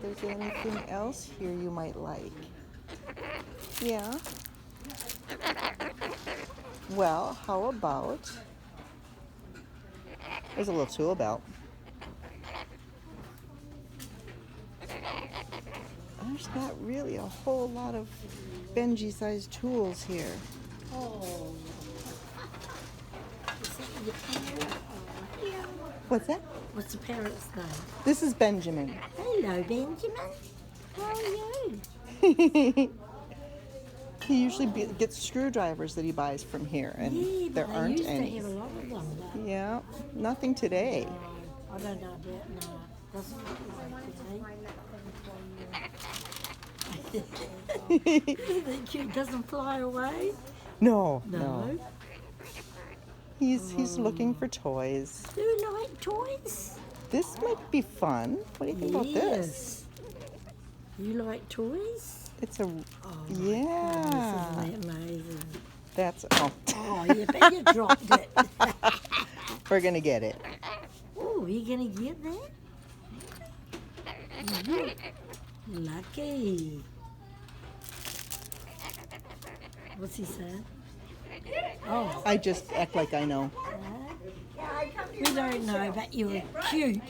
if there's anything else here you might like. Yeah? Well, how about... There's a little tool belt. There's not really a whole lot of Benji-sized tools here. Oh. Is that your parrot? Oh, yeah. What's that? What's the parrot's name? This is Benjamin. Hello, Benjamin. How are you? He usually gets screwdrivers that he buys from here, and Yeah, there but aren't used any. to have a lot of them. But Yeah, nothing today. I don't know about no. Doesn't look like it. Isn't it cute? Doesn't fly away. No, No. no. He's looking for toys. Do you like toys? This might be fun. What do you think about this? You like toys? It's a Oh, yeah. goodness, isn't that amazing? That's Oh, you bet you dropped it. We're gonna get it. Oh, you gonna get that? Lucky. What's he saying? Oh, I just act like I know. we don't know, but you were cute.